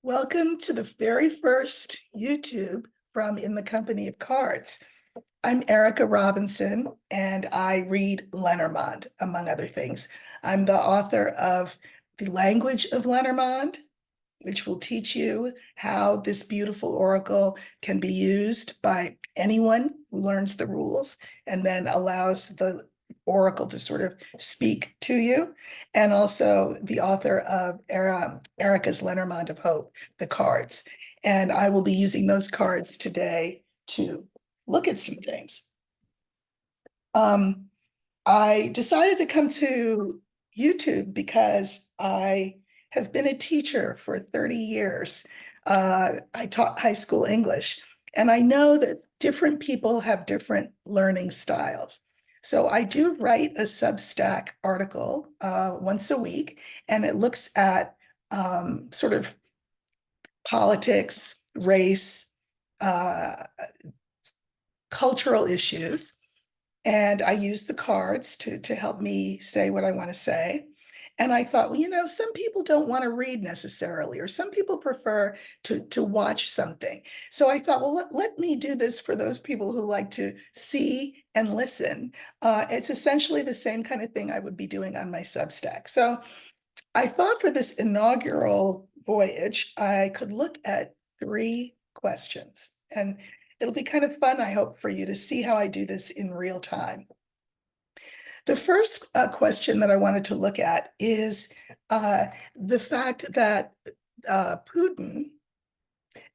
Welcome to the very first YouTube from In the Company of Cards. I'm Erica Robinson, and I read Lenormand, among other things. I'm the author of The Language of Lenormand, which will teach you how this beautiful oracle can be used by anyone who learns the rules and then allows the oracle to sort of speak to you. And also the author of Erica's Lenormand of Hope, the cards. And I will be using those cards today to look at some things. I decided to come to YouTube because I have been a teacher for 30 years. I taught high school English, and I know that different people have different learning styles. So I do write a Substack article once a week, and it looks at sort of politics, race, cultural issues. And I use the cards to help me say what I want to say. And I thought, well, some people don't want to read necessarily, or some people prefer to watch something. So I thought, well, let me do this for those people who like to see and listen. It's essentially the same kind of thing I would be doing on my Substack. So I thought for this inaugural voyage, I could look at 3 questions. And it'll be kind of fun, I hope, for you to see how I do this in real time. The first question that I wanted to look at is the fact that Putin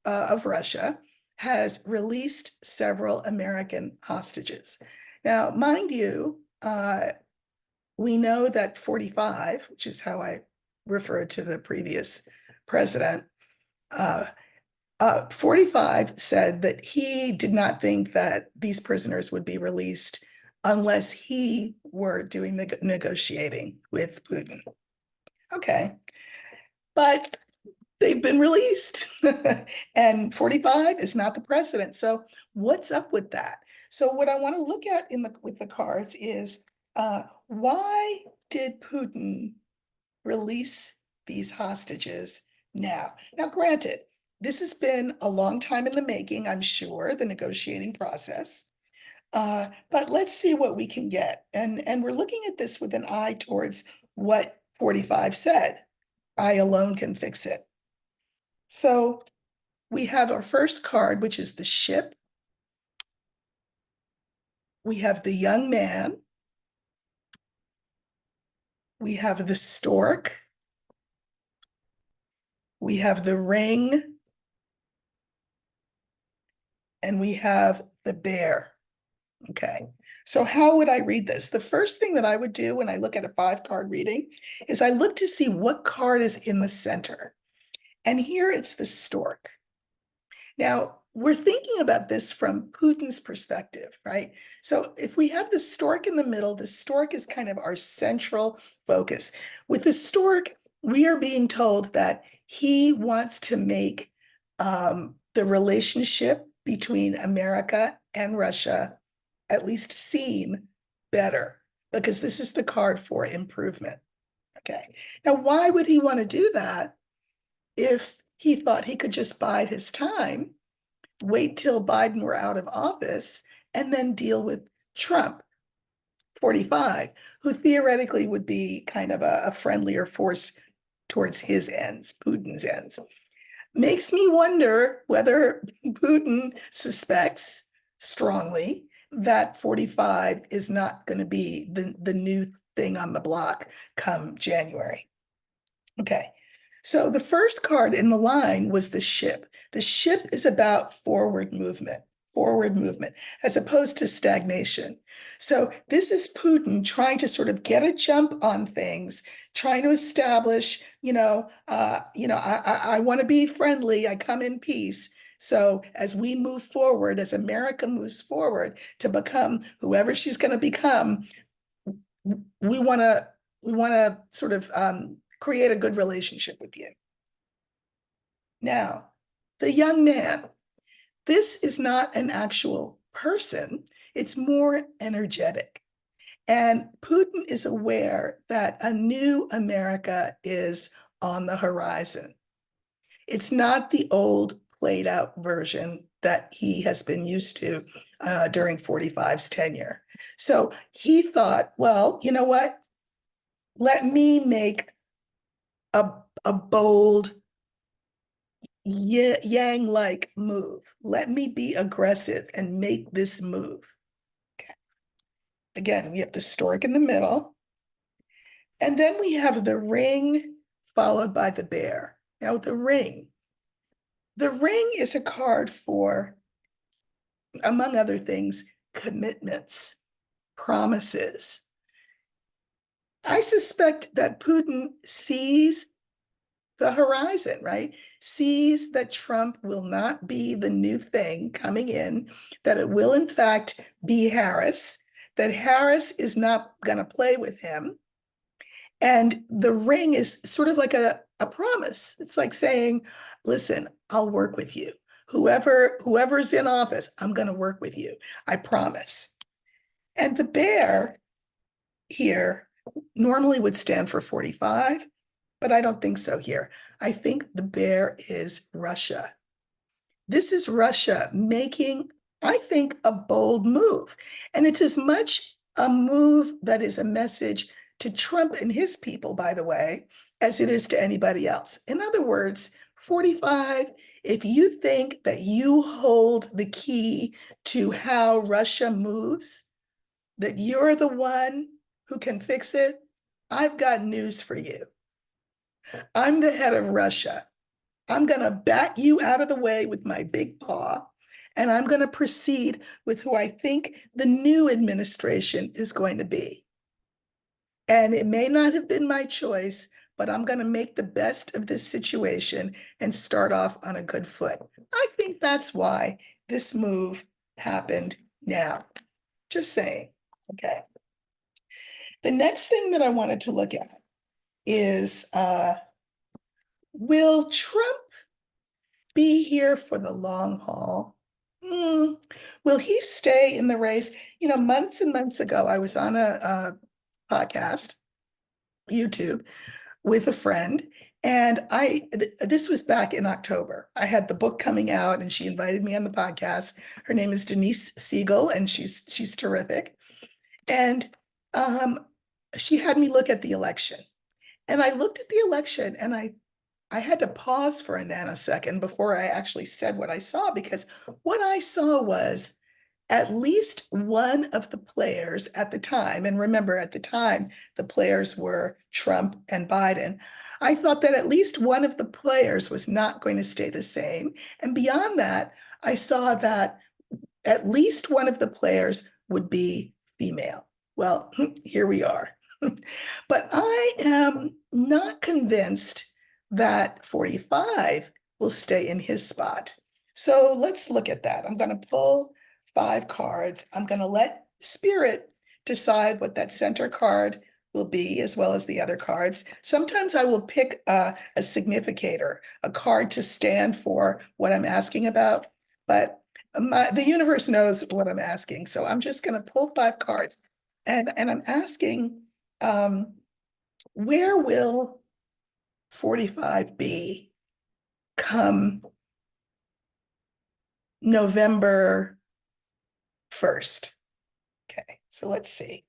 of Russia has released several American hostages. Now, mind you, we know that 45, which is how I referred to the previous president, 45 said that he did not think that these prisoners would be released unless he were doing the negotiating with Putin. Okay, but they've been released and 45 is not the president. So what's up with that? So what I want to look at with the cards is why did Putin release these hostages now? Now, granted, this has been a long time in the making, I'm sure, the negotiating process. But let's see what we can get. And we're looking at this with an eye towards what 45 said. I alone can fix it. So we have our first card, which is the ship. We have the young man. We have the stork. We have the ring. And we have the bear. Okay, so how would I read this? The first thing that I would do when I look at a 5-card reading is I look to see what card is in the center. And here it's the stork. Now, we're thinking about this from Putin's perspective, right? So if we have the stork in the middle, the stork is kind of our central focus. With the stork, we are being told that he wants to make the relationship between America and Russia at least seem better, because this is the card for improvement. Okay, now why would he want to do that if he thought he could just bide his time, wait till Biden were out of office, and then deal with Trump, 45, who theoretically would be kind of a friendlier force towards his ends, Putin's ends? Makes me wonder whether Putin suspects strongly that 45 is not going to be the new thing on the block come January. Okay, so the first card in the line was the ship. The ship is about forward movement, as opposed to stagnation. So this is Putin trying to sort of get a jump on things, trying to establish, I want to be friendly, I come in peace. So as we move forward, as America moves forward to become whoever she's going to become, we want to sort of create a good relationship with you. Now, the young man, this is not an actual person, it's more energetic. And Putin is aware that a new America is on the horizon. It's not the old played out version that he has been used to during 45's tenure. So he thought, well, you know what? Let me make a bold Yang-like move. Let me be aggressive and make this move. Okay. Again, we have the stork in the middle. And then we have the ring followed by the bear. Now, the ring. The ring is a card for, among other things, commitments, promises. I suspect that Putin sees the horizon, right? Sees that Trump will not be the new thing coming in, that it will, in fact, be Harris, that Harris is not going to play with him. And the ring is sort of like a promise. It's like saying, listen, I'll work with you. Whoever's in office, I'm going to work with you. I promise. And the bear here normally would stand for 45, but I don't think so here. I think the bear is Russia. This is Russia making, I think, a bold move. And it's as much a move that is a message to Trump and his people, by the way, as it is to anybody else. In other words, 45, if you think that you hold the key to how Russia moves, that you're the one who can fix it, I've got news for you. I'm the head of Russia. I'm going to bat you out of the way with my big paw, and I'm going to proceed with who I think the new administration is going to be. And it may not have been my choice, but I'm going to make the best of this situation and start off on a good foot. I think that's why this move happened now. Just saying. Okay. The next thing that I wanted to look at is will Trump be here for the long haul? Will he stay in the race? You know, months and months ago, I was on a podcast, YouTube, with a friend. And this was back in October. I had the book coming out and she invited me on the podcast. Her name is Denise Siegel and she's terrific. And she had me look at the election. And I looked at the election and I had to pause for a nanosecond before I actually said what I saw, because what I saw was at least one of the players at the time, and remember at the time, the players were Trump and Biden. I thought that at least one of the players was not going to stay the same. And beyond that, I saw that at least one of the players would be female. Well, here we are. But I am not convinced that 45 will stay in his spot. So let's look at that. I'm going to pull 5 cards. I'm going to let Spirit decide what that center card will be, as well as the other cards. Sometimes I will pick a significator, a card to stand for what I'm asking about, but the universe knows what I'm asking. So I'm just going to pull 5 cards, and I'm asking, where will 45 be come November 1st? Okay, so let's see.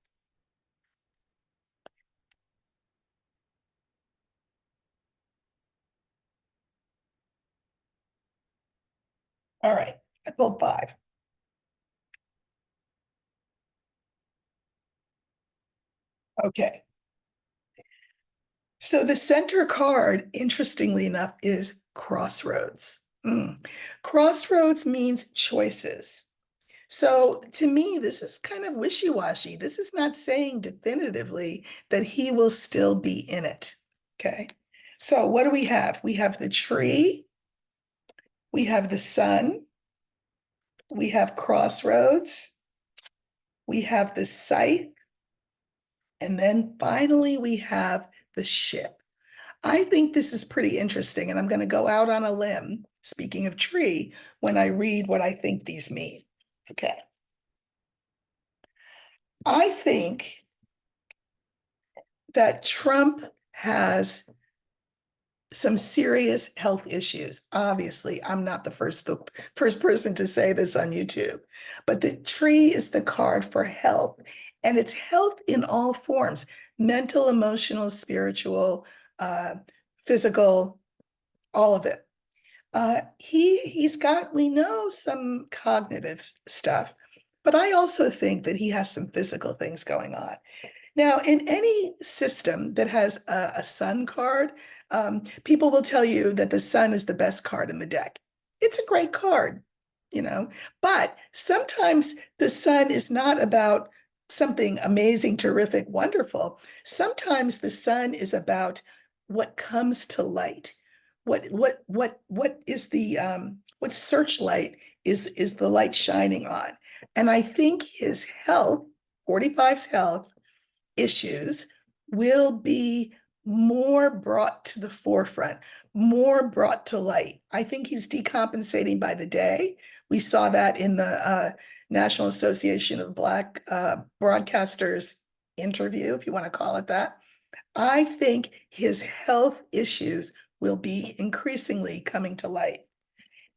All right, I pulled 5. Okay. So the center card, interestingly enough, is crossroads. Crossroads means choices. So to me, this is kind of wishy-washy. This is not saying definitively that he will still be in it. Okay. So what do we have? We have the tree, we have the sun, we have crossroads, we have the scythe, and then finally we have the ship. I think this is pretty interesting, and I'm going to go out on a limb, speaking of tree, when I read what I think these mean. Okay. I think that Trump has some serious health issues. Obviously, I'm not the first person to say this on YouTube, but the tree is the card for health, and it's health in all forms: mental, emotional, spiritual, uh, physical, all of it. He's got, we know, some cognitive stuff, but I also think that he has some physical things going on. Now, in any system that has a sun card, people will tell you that the sun is the best card in the deck. It's a great card, you know, but sometimes the sun is not about something amazing, terrific, wonderful. Sometimes the sun is about what comes to light. What is the what searchlight is the light shining on? And I think his health, 45's health, issues will be more brought to the forefront, more brought to light. I think he's decompensating by the day. We saw that in the National Association of Black Broadcasters interview, if you want to call it that. I think his health issues will be increasingly coming to light.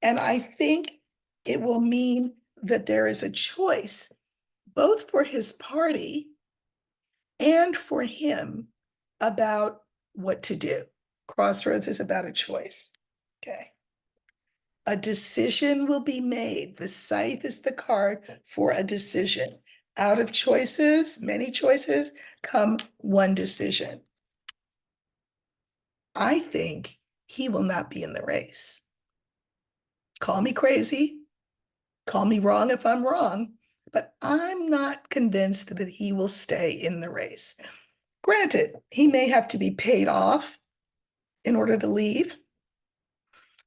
And I think it will mean that there is a choice, both for his party and for him, about what to do. Crossroads is about a choice. Okay. A decision will be made. The scythe is the card for a decision. Out of choices, many choices, come one decision. I think he will not be in the race. Call me crazy, call me wrong if I'm wrong, but I'm not convinced that he will stay in the race. Granted, he may have to be paid off in order to leave.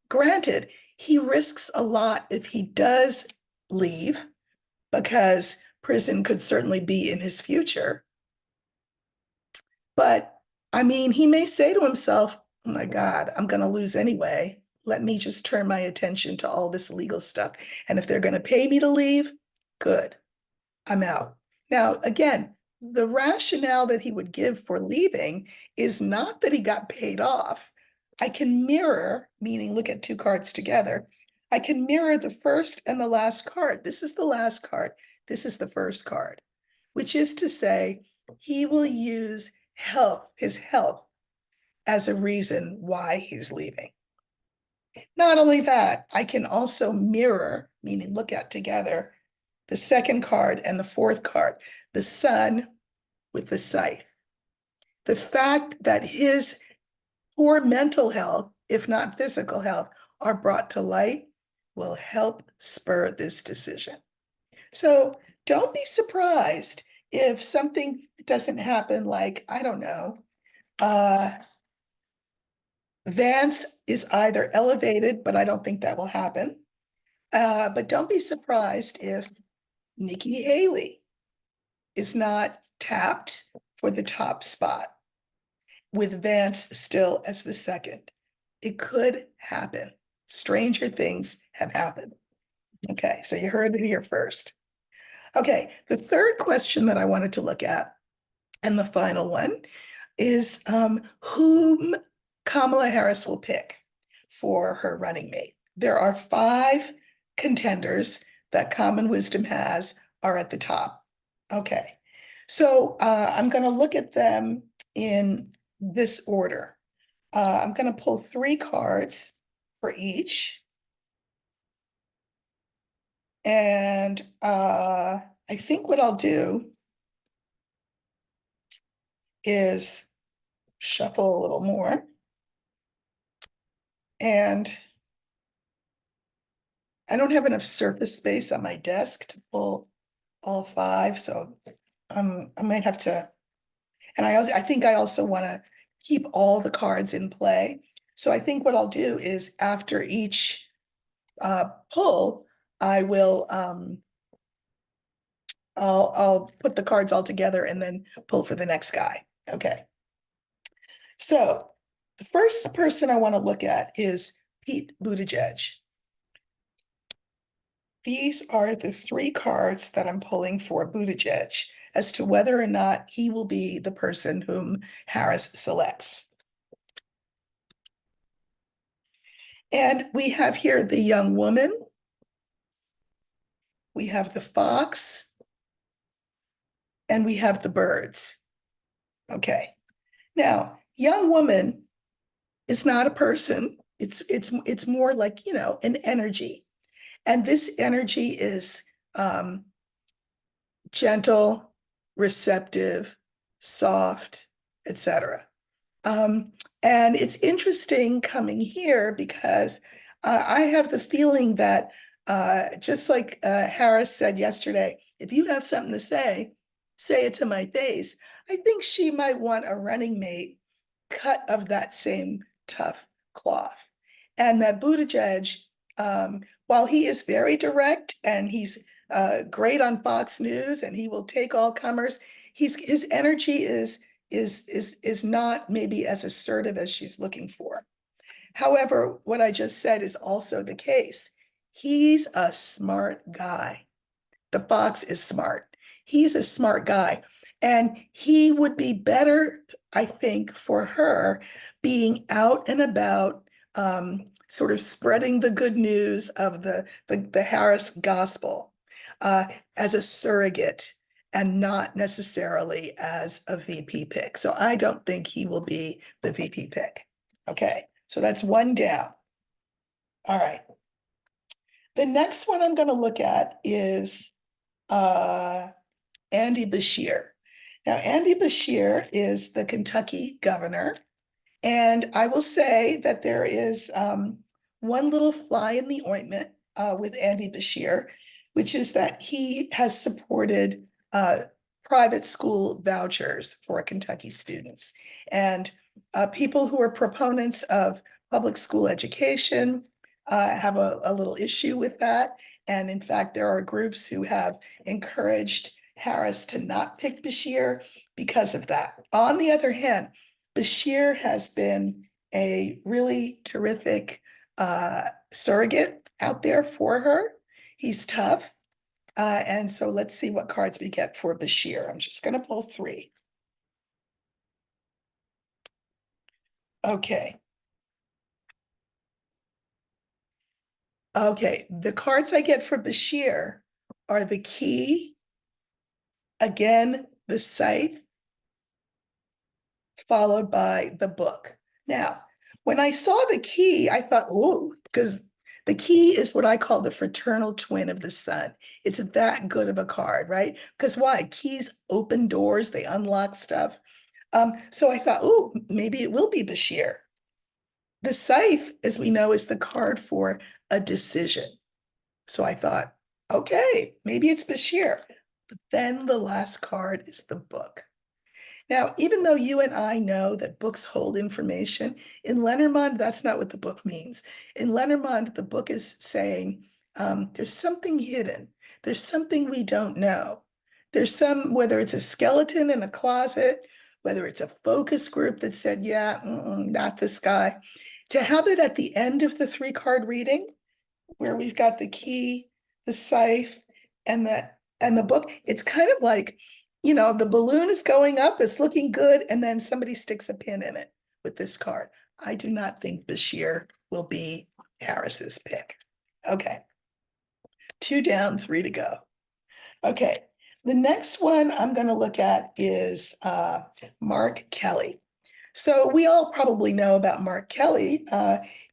Granted, he risks a lot if he does leave, because prison could certainly be in his future. But I mean, he may say to himself, oh my God, I'm going to lose anyway. Let me just turn my attention to all this legal stuff. And if they're going to pay me to leave, good, I'm out. Now, again, the rationale that he would give for leaving is not that he got paid off. I can mirror, meaning look at two cards together. I can mirror the first and the last card. This is the last card. This is the first card, which is to say he will use his health, as a reason why he's leaving. Not only that, I can also mirror, meaning look at together, the second card and the fourth card, the sun with the scythe. The fact that his poor mental health, if not physical health, are brought to light will help spur this decision. So don't be surprised if something doesn't happen, like, I don't know, Vance is either elevated, but I don't think that will happen. But don't be surprised if Nikki Haley is not tapped for the top spot, with Vance still as the second. It could happen. Stranger things have happened. Okay, so you heard it here first. Okay, the third question that I wanted to look at, and the final one, is whom Kamala Harris will pick for her running mate. There are 5 contenders that Common Wisdom has are at the top. Okay, so I'm going to look at them in this order. I'm going to pull 3 cards for each. And I think what I'll do is shuffle a little more. And I don't have enough surface space on my desk to pull all 5, so I might have to, and I think I also want to keep all the cards in play. So I think what I'll do is, after each pull, I will I'll put the cards all together and then pull for the next guy. Okay. So the first person I want to look at is Pete Buttigieg. These are the 3 cards that I'm pulling for Buttigieg as to whether or not he will be the person whom Harris selects. And we have here the young woman. We have the fox. And we have the birds. Okay. Now, young woman is not a person. It's more like, an energy. And this energy is gentle, receptive, soft, etc. Um, and it's interesting coming here because I have the feeling that just like Harris said yesterday, if you have something to say it to my face. I think she might want a running mate cut of that same tough cloth. And that Buttigieg, while he is very direct and he's great on Fox News and he will take all comers, his energy is not maybe as assertive as she's looking for. However, what I just said is also the case. He's a smart guy. The fox is smart. He's a smart guy. And he would be better, I think, for her being out and about, sort of spreading the good news of the Harris gospel uh, as a surrogate and not necessarily as a VP pick. So I don't think he will be the VP pick. Okay, so that's one down. All right. The next one I'm going to look at is Andy Beshear. Now, Andy Beshear is the Kentucky governor. And I will say that there is one little fly in the ointment with Andy Beshear, which is that he has supported private school vouchers for Kentucky students. And people who are proponents of public school education have a little issue with that. And in fact, there are groups who have encouraged Harris to not pick Beshear because of that. On the other hand, Beshear has been a really terrific surrogate out there for her. He's tough. And so let's see what cards we get for Beshear. I'm just going to pull three. Okay. Okay. The cards I get for Beshear are the key, again, the scythe, followed by the book. Now, when I saw the key, I thought, oh, because the key is what I call the fraternal twin of the sun. It's that good of a card, right? Because why? Keys open doors, they unlock stuff. So I thought, oh, maybe it will be Bashir. The scythe, as we know, is the card for a decision. So I thought, okay, maybe it's Bashir. But then the last card is the book. Now, even though you and I know that books hold information, in Lenormand, that's not what the book means. In Lenormand, the book is saying there's something hidden. There's something we don't know. There's whether it's a skeleton in a closet, whether it's a focus group that said, yeah, not this guy. To have it at the end of the 3-card reading, where we've got the key, the scythe, and the book, it's kind of like, the balloon is going up, it's looking good, and then somebody sticks a pin in it with this card. I do not think Beshear will be Harris's pick. Okay. 2 down, 3 to go. Okay. The next one I'm going to look at is Mark Kelly. So we all probably know about Mark Kelly.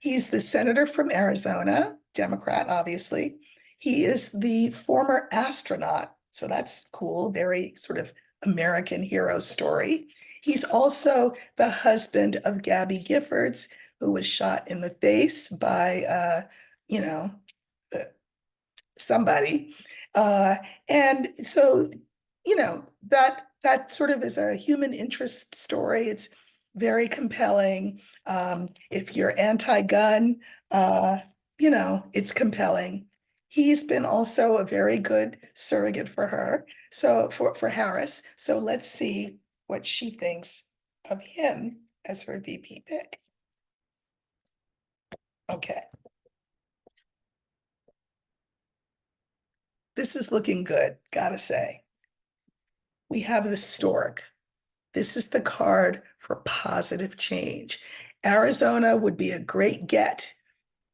He's the senator from Arizona, Democrat, obviously. He is the former astronaut. So that's cool, very sort of American hero story. He's also the husband of Gabby Giffords, who was shot in the face by, somebody. And so, that sort of is a human interest story. It's very compelling. If you're anti-gun, it's compelling. He's been also a very good surrogate for her. So for Harris. So let's see what she thinks of him as her VP pick. Okay. This is looking good, gotta say. We have the stork. This is the card for positive change. Arizona would be a great get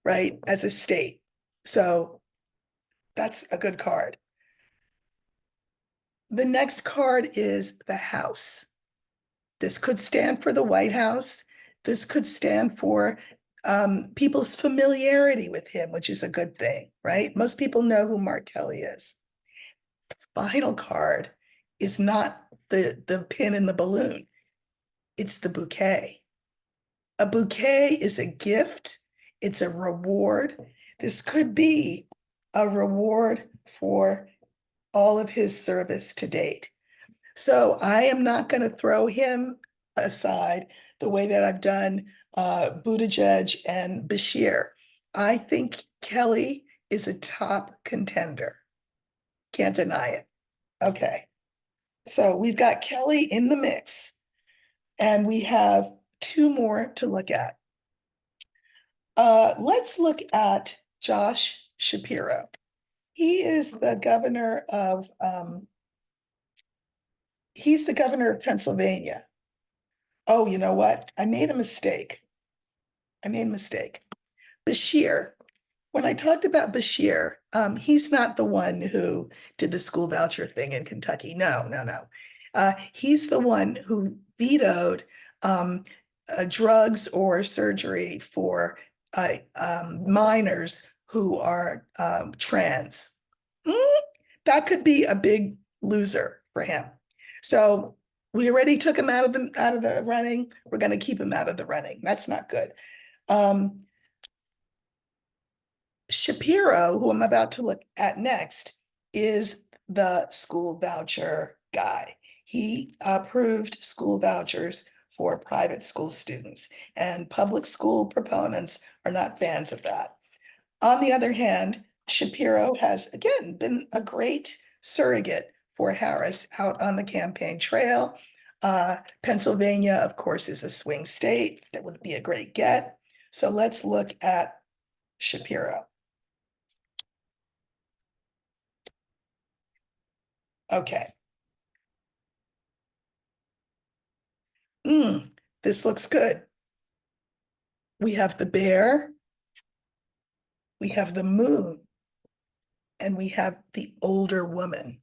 right, as a state. So that's a good card. The next card is the House. This could stand for the White House. This could stand for people's familiarity with him, which is a good thing, right? Most people know who Mark Kelly is. The final card is not the pin in the balloon. It's the bouquet. A bouquet is a gift. It's a reward. This could be a reward for all of his service to date. So I am not going to throw him aside the way that I've done Buttigieg and Bashir. I think Kelly is a top contender. Can't deny it. Okay. So we've got Kelly in the mix, and we have two more to look at. Let's look at Josh Shapiro. He is the governor of he's the governor of Pennsylvania. Oh, you know what? I made a mistake. Bashir, when I talked about Bashir, he's not the one who did the school voucher thing in Kentucky. No, no, no. He's the one who vetoed drugs or surgery for minors who are trans. Mm, that could be a big loser for him. So we already took him out of the running. We're going to keep him out of the running. That's not good. Shapiro, who I'm about to look at next, is the school voucher guy. He approved school vouchers for private school students, and public school proponents are not fans of that. On the other hand, Shapiro has, again, been a great surrogate for Harris out on the campaign trail. Pennsylvania, of course, is a swing state. That would be a great get. So let's look at Shapiro. Okay. This looks good. We have the bear, we have the moon, and we have the older woman.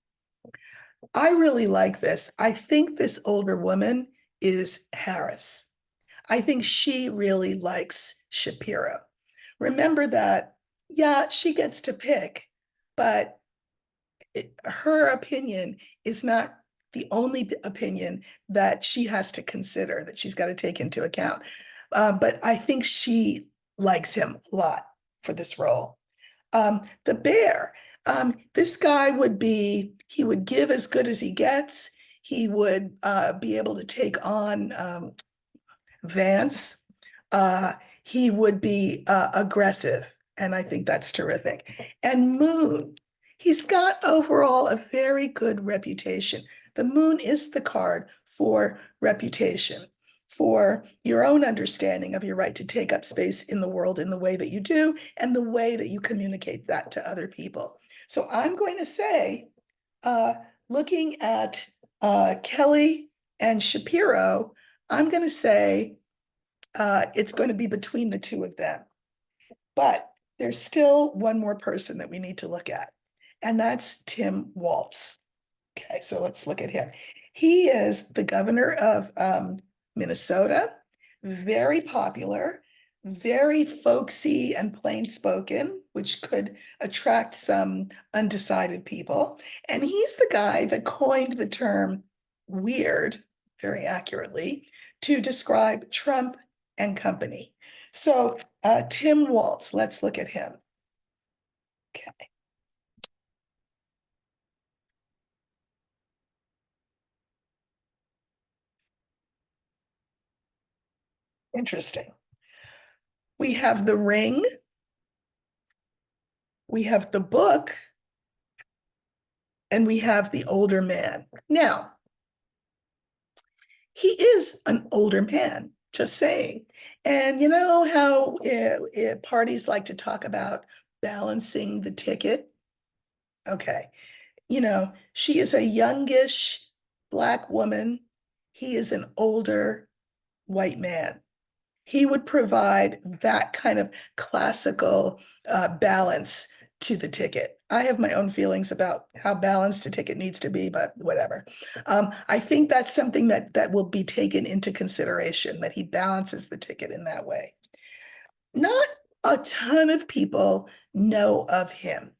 I really like this. I think this older woman is Harris. I think she really likes Shapiro. Remember that, yeah, she gets to pick, but her opinion is not the only opinion that she has to consider, that she's got to take into account. But I think she likes him a lot for this role. The bear, this guy he would give as good as he gets. He would be able to take on Vance. Uh, he would be aggressive, and I think that's terrific. And Moon, he's got overall a very good reputation. The Moon is the card for reputation, for your own understanding of your right to take up space in the world in the way that you do, and the way that you communicate that to other people. So I'm going to say, looking at Kelly and Shapiro, I'm going to say it's going to be between the two of them. But there's still one more person that we need to look at, and that's Tim Walz. Okay, so let's look at him. He is the governor of Minnesota, very popular, very folksy and plain spoken, which could attract some undecided people. And he's the guy that coined the term weird, very accurately, to describe Trump and company. So Tim Walz, let's look at him. Okay. Interesting. We have The Ring. We have The Book. And we have The Older Man. Now, he is an older man, just saying. And you know how parties like to talk about balancing the ticket? Okay. She is a youngish Black woman. He is an older white man. He would provide that kind of classical balance to the ticket. I have my own feelings about how balanced a ticket needs to be, but whatever. I think that's something that will be taken into consideration, that he balances the ticket in that way. Not a ton of people know of him.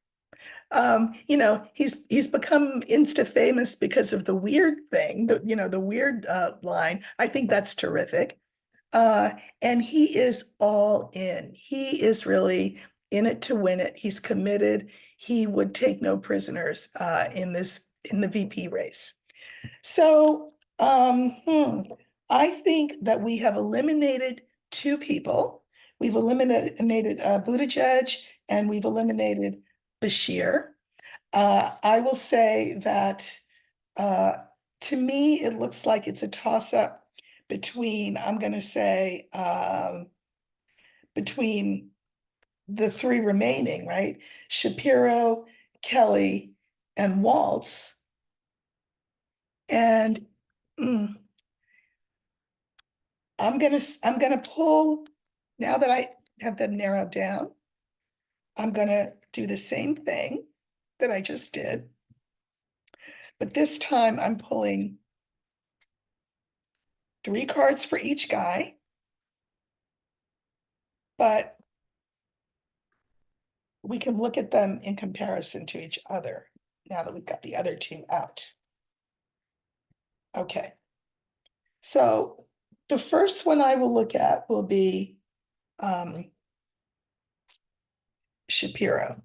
He's become insta famous because of the weird thing, the weird line. I think that's terrific. Uh, and he is all in. He is really in it to win it. He's committed. He would take no prisoners in the VP race. So I think that we have eliminated two people. We've eliminated Buttigieg and we've eliminated Bashir. I will say that uh, to me, it looks like it's a toss-up between, I'm going to say, between the three remaining, right? Shapiro, Kelly, and Walz. And mm, I'm gonna pull, now that I have them narrowed down, I'm gonna do the same thing that I just did. But this time I'm pulling 3 cards for each guy. But we can look at them in comparison to each other now that we've got the other two out. Okay. So the first one I will look at will be Shapiro.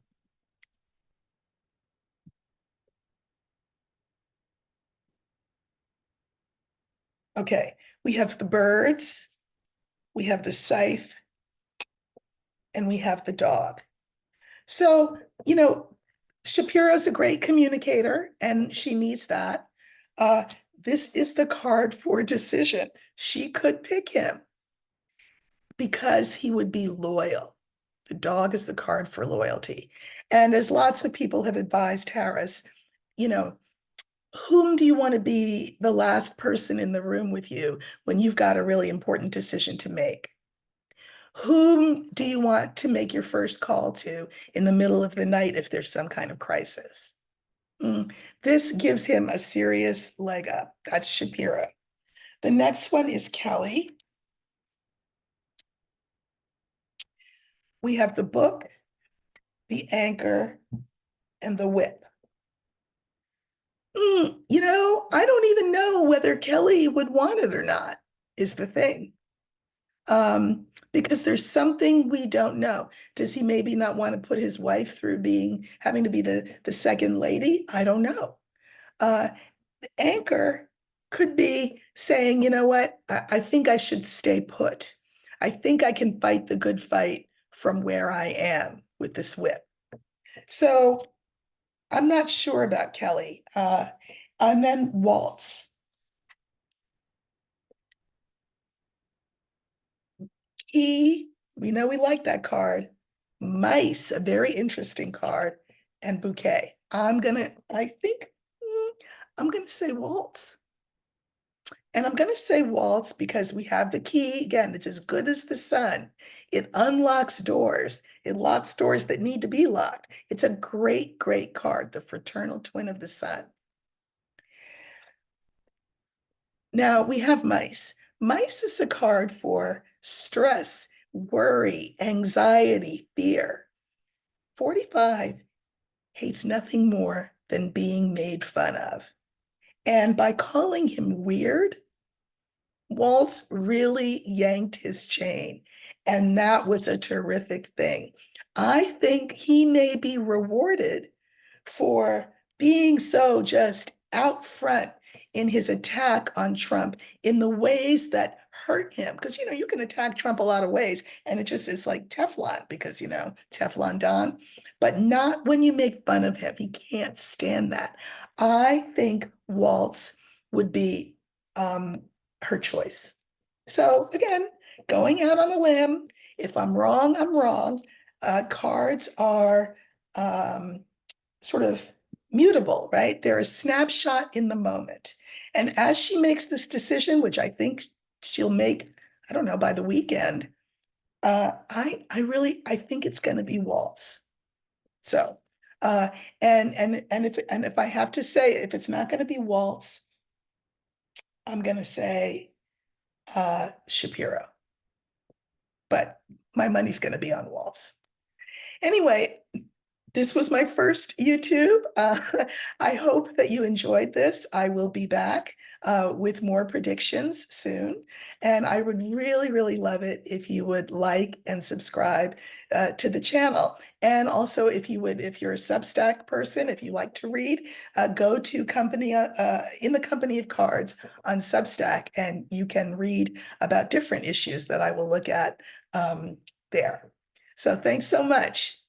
Okay, we have the birds, we have the scythe, and we have the dog. So, Shapiro's a great communicator and she needs that. Uh, this is the card for decision. She could pick him because he would be loyal. The dog is the card for loyalty. And as lots of people have advised Harris, you know, whom do you want to be the last person in the room with you when you've got a really important decision to make? Whom do you want to make your first call to in the middle of the night if there's some kind of crisis? This gives him a serious leg up. That's Shapiro. The next one is Kelly. We have the book, the anchor, and the whip. I don't even know whether Kelly would want it or not, is the thing. Because there's something we don't know. Does he maybe not want to put his wife through having to be the second lady? I don't know. The anchor could be saying, you know what, I think I should stay put. I think I can fight the good fight from where I am with this whip. So I'm not sure about Kelly. And then Waltz. We know we like that card. Mice, a very interesting card, and bouquet. I think I'm gonna say Waltz. And I'm gonna say Waltz because we have the key. Again, it's as good as the sun. It unlocks doors. It locks doors that need to be locked. It's a great, great card, the fraternal twin of the sun. Now we have mice. Mice is a card for stress, worry, anxiety, fear. 45 hates nothing more than being made fun of. And by calling him weird, Waltz really yanked his chain. And that was a terrific thing. I think he may be rewarded for being so just out front in his attack on Trump in the ways that hurt him. Because, you can attack Trump a lot of ways and it just is like Teflon because, Teflon Don, but not when you make fun of him. He can't stand that. I think Waltz would be her choice. So again, going out on a limb, if I'm wrong, I'm wrong. Cards are sort of mutable, right? They're a snapshot in the moment. And as she makes this decision, which I think she'll make I don't know, by the weekend, I think it's going to be Waltz. So, uh, and if I have to say, if it's not going to be Waltz, I'm going to say Shapiro, but my money's going to be on Waltz. Anyway, this was my first YouTube. I hope that you enjoyed this. I will be back with more predictions soon. And I would really, really love it if you would like and subscribe to the channel. And also if you would, if you're a Substack person, if you like to read, go to In the Company of Cards on Substack, and you can read about different issues that I will look at there. So thanks so much.